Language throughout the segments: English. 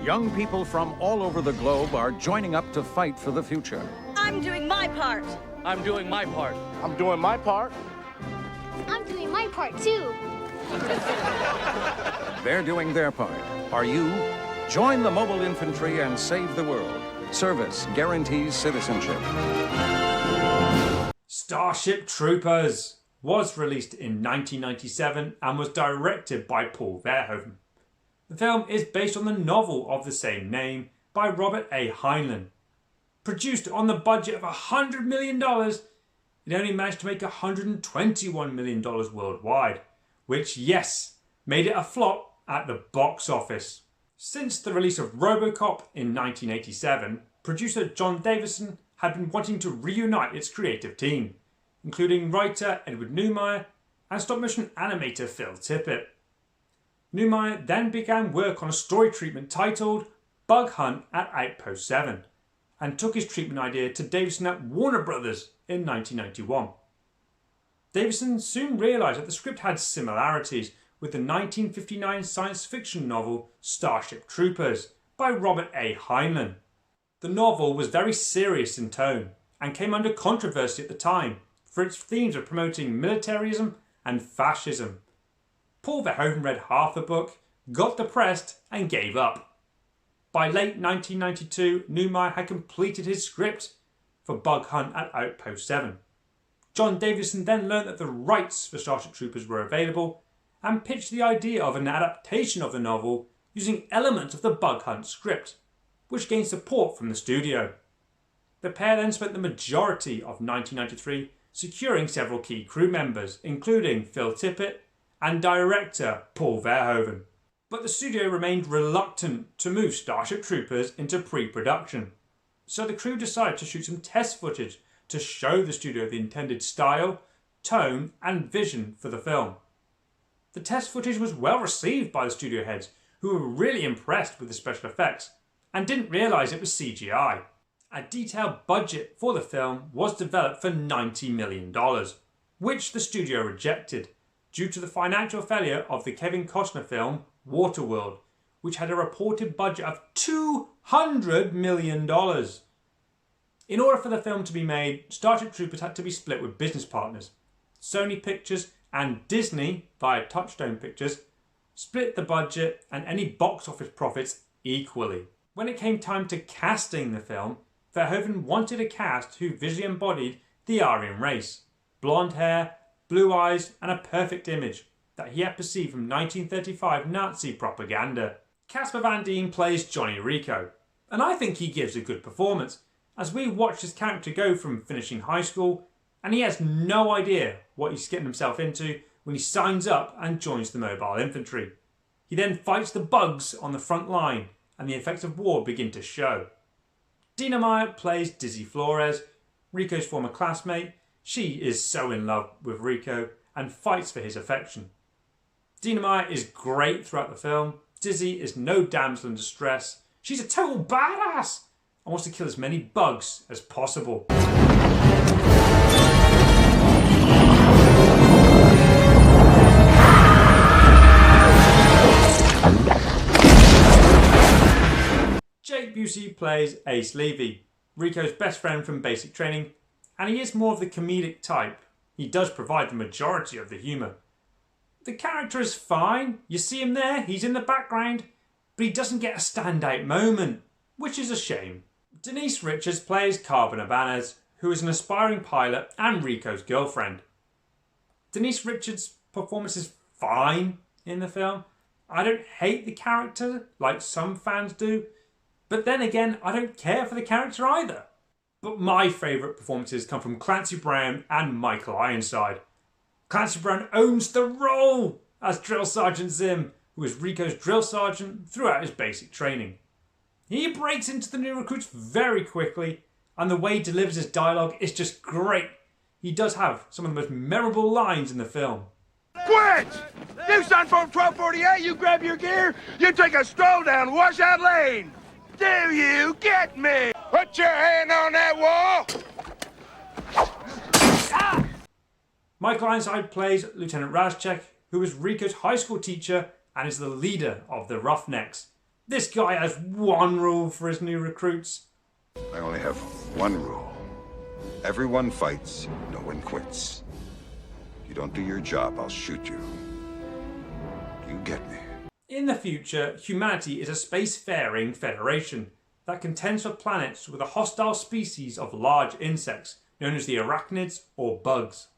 Young people from all over the globe are joining up to fight for the future. I'm doing my part. I'm doing my part. I'm doing my part. I'm doing my part, too. They're doing their part. Are you? Join the mobile infantry and save the world. Service guarantees citizenship. Starship Troopers was released in 1997 and was directed by Paul Verhoeven. The film is based on the novel of the same name by Robert A. Heinlein. Produced on the budget of $100 million, it only managed to make $121 million worldwide, which, yes, made it a flop at the box office. Since the release of RoboCop in 1987, producer John Davison had been wanting to reunite its creative team, including writer Edward Newmeyer and stop-motion animator Phil Tippett. Newmeyer then began work on a story treatment titled Bug Hunt at Outpost 7 and took his treatment idea to Davison at Warner Brothers in 1991. Davison soon realised that the script had similarities with the 1959 science fiction novel Starship Troopers by Robert A. Heinlein. The novel was very serious in tone and came under controversy at the time for its themes of promoting militarism and fascism. Paul Verhoeven read half the book, got depressed and gave up. By late 1992, Newmeyer had completed his script for Bug Hunt at Outpost 7. John Davison then learned that the rights for Starship Troopers were available and pitched the idea of an adaptation of the novel using elements of the Bug Hunt script, which gained support from the studio. The pair then spent the majority of 1993 securing several key crew members, including Phil Tippett and director Paul Verhoeven. But the studio remained reluctant to move Starship Troopers into pre-production, so the crew decided to shoot some test footage to show the studio the intended style, tone and vision for the film. The test footage was well received by the studio heads, who were really impressed with the special effects and didn't realise it was CGI. A detailed budget for the film was developed for $90 million, which the studio rejected due to the financial failure of the Kevin Costner film Waterworld, which had a reported budget of $200 million. In order for the film to be made, Starship Troopers had to be split with business partners. Sony Pictures and Disney, via Touchstone Pictures, split the budget and any box office profits equally. When it came time to casting the film, Verhoeven wanted a cast who visually embodied the Aryan race. Blonde hair, blue eyes and a perfect image that he had perceived from 1935 Nazi propaganda. Casper Van Dien plays Johnny Rico, and I think he gives a good performance as we watch his character go from finishing high school and he has no idea what he's getting himself into when he signs up and joins the mobile infantry. He then fights the bugs on the front line and the effects of war begin to show. Dina Meyer plays Dizzy Flores, Rico's former classmate. She is so in love with Rico and fights for his affection. Dina Meyer is great throughout the film. Dizzy is no damsel in distress. She's a total badass and wants to kill as many bugs as possible. Jake Busey plays Ace Levy, Rico's best friend from basic training, and he is more of the comedic type. He does provide the majority of the humour. The character is fine, you see him there, he's in the background, but he doesn't get a standout moment, which is a shame. Denise Richards plays Carbon Ibanez, who is an aspiring pilot and Rico's girlfriend. Denise Richards' performance is fine in the film. I don't hate the character like some fans do, but then again, I don't care for the character either. But my favourite performances come from Clancy Brown and Michael Ironside. Clancy Brown owns the role as Drill Sergeant Zim, who is Rico's drill sergeant throughout his basic training. He breaks into the new recruits very quickly, and the way he delivers his dialogue is just great. He does have some of the most memorable lines in the film. Quit! You stand for 1248, you grab your gear, you take a stroll down Washout Lane. Do you get me? Put your hand on that wall! Ah! Michael Ironside plays Lieutenant Razchek, who is Rico's high school teacher and is the leader of the Roughnecks. This guy has one rule for his new recruits. I only have one rule. Everyone fights, no one quits. If you don't do your job, I'll shoot you. You get me? In the future, humanity is a spacefaring federation that contends for planets with a hostile species of large insects known as the arachnids or bugs.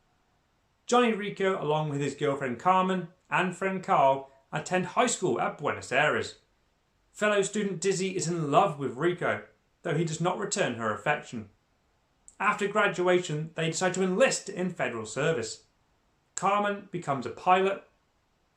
Johnny Rico, along with his girlfriend Carmen and friend Carl, attend high school at Buenos Aires. Fellow student Dizzy is in love with Rico, though he does not return her affection. After graduation, they decide to enlist in federal service. Carmen becomes a pilot.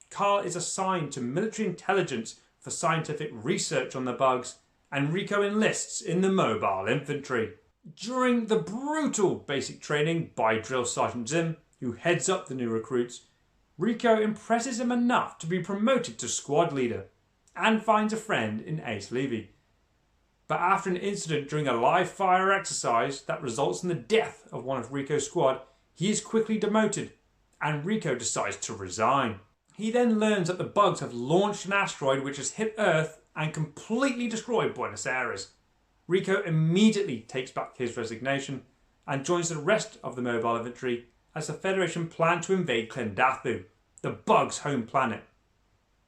Carl is assigned to military intelligence for scientific research on the bugs, and Rico enlists in the mobile infantry. During the brutal basic training by Drill Sergeant Zim, who heads up the new recruits, Rico impresses him enough to be promoted to squad leader and finds a friend in Ace Levy. But after an incident during a live fire exercise that results in the death of one of Rico's squad, he is quickly demoted and Rico decides to resign. He then learns that the bugs have launched an asteroid which has hit Earth and completely destroyed Buenos Aires. Rico immediately takes back his resignation and joins the rest of the mobile infantry as the Federation plan to invade Klendathu, the bugs' home planet.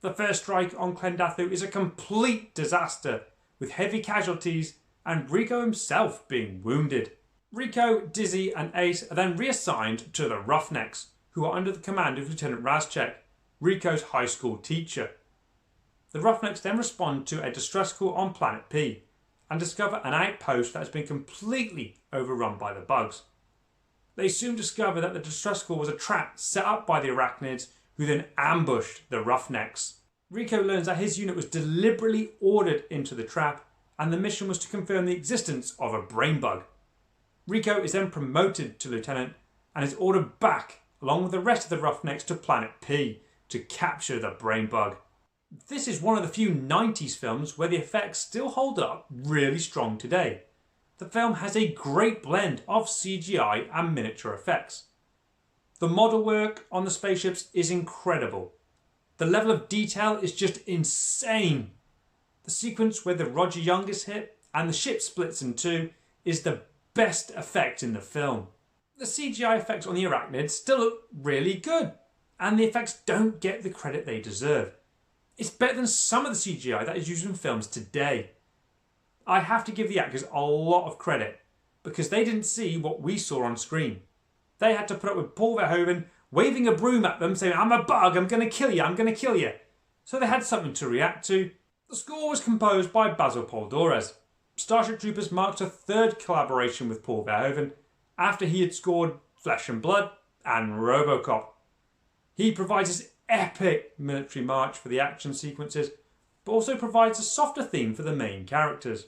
The first strike on Klendathu is a complete disaster, with heavy casualties and Rico himself being wounded. Rico, Dizzy and Ace are then reassigned to the Roughnecks, who are under the command of Lieutenant Razchek, Rico's high school teacher. The Roughnecks then respond to a distress call on Planet P and discover an outpost that has been completely overrun by the bugs. They soon discover that the distress call was a trap set up by the arachnids, who then ambushed the Roughnecks. Rico learns that his unit was deliberately ordered into the trap and the mission was to confirm the existence of a brain bug. Rico is then promoted to lieutenant and is ordered back along with the rest of the Roughnecks to Planet P to capture the brain bug. This is one of the few 90s films where the effects still hold up really strong today. The film has a great blend of CGI and miniature effects. The model work on the spaceships is incredible. The level of detail is just insane. The sequence where the Roger Young is hit and the ship splits in two is the best effect in the film. The CGI effects on the arachnids still look really good, and the effects don't get the credit they deserve. It's better than some of the CGI that is used in films today. I have to give the actors a lot of credit because they didn't see what we saw on screen. They had to put up with Paul Verhoeven waving a broom at them saying, "I'm a bug, I'm going to kill you, I'm going to kill you." So they had something to react to. The score was composed by Basil Poledouris. Starship Troopers marks a third collaboration with Paul Verhoeven after he had scored Flesh and Blood and RoboCop. He provides his epic military march for the action sequences, but also provides a softer theme for the main characters.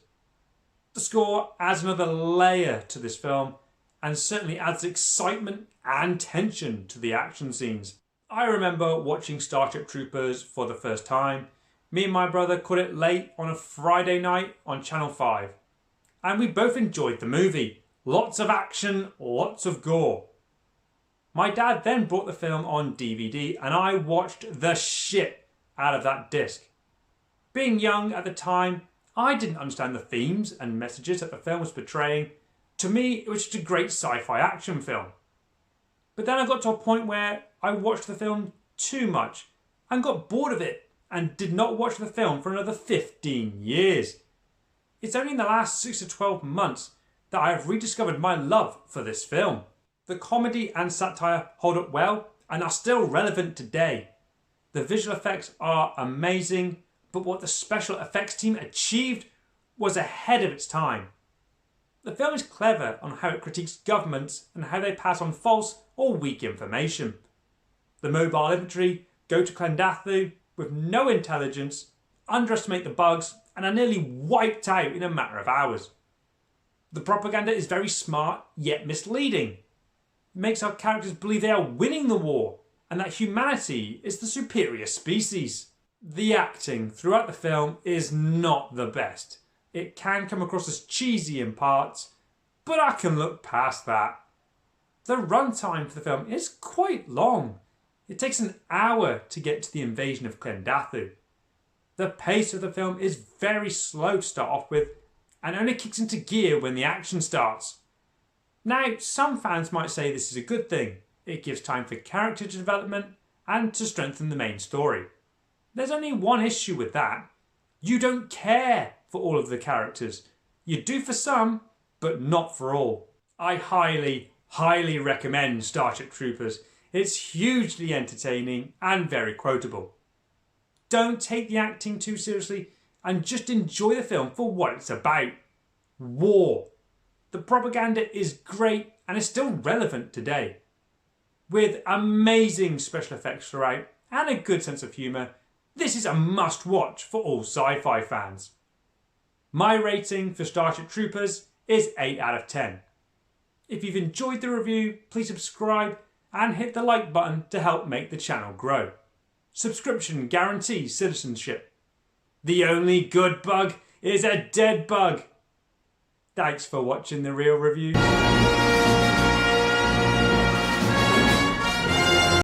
The score adds another layer to this film and certainly adds excitement and tension to the action scenes. I remember watching Starship Troopers for the first time. Me and my brother caught it late on a Friday night on Channel 5. And we both enjoyed the movie. Lots of action, lots of gore. My dad then brought the film on DVD and I watched the shit out of that disc. Being young at the time, I didn't understand the themes and messages that the film was portraying. To me, it was just a great sci-fi action film. But then I got to a point where I watched the film too much and got bored of it and did not watch the film for another 15 years. It's only in the last 6 to 12 months that I have rediscovered my love for this film. The comedy and satire hold up well and are still relevant today. The visual effects are amazing, but what the special effects team achieved was ahead of its time. The film is clever on how it critiques governments and how they pass on false or weak information. The mobile infantry go to Klendathu with no intelligence, underestimate the bugs, and are nearly wiped out in a matter of hours. The propaganda is very smart yet misleading. It makes our characters believe they are winning the war and that humanity is the superior species. The acting throughout the film is not the best. It can come across as cheesy in parts, but I can look past that. The runtime for the film is quite long. It takes an hour to get to the invasion of Klendathu. The pace of the film is very slow to start off with and only kicks into gear when the action starts. Now, some fans might say this is a good thing. It gives time for character development and to strengthen the main story. There's only one issue with that. You don't care for all of the characters. You do for some, but not for all. I highly recommend Starship Troopers. It's hugely entertaining and very quotable. Don't take the acting too seriously and just enjoy the film for what it's about. War. The propaganda is great and is still relevant today. With amazing special effects throughout and a good sense of humour, this is a must-watch for all sci-fi fans. My rating for Starship Troopers is 8 out of 10. If you've enjoyed the review, please subscribe and hit the like button to help make the channel grow. Subscription guarantees citizenship. The only good bug is a dead bug. Thanks for watching the real review.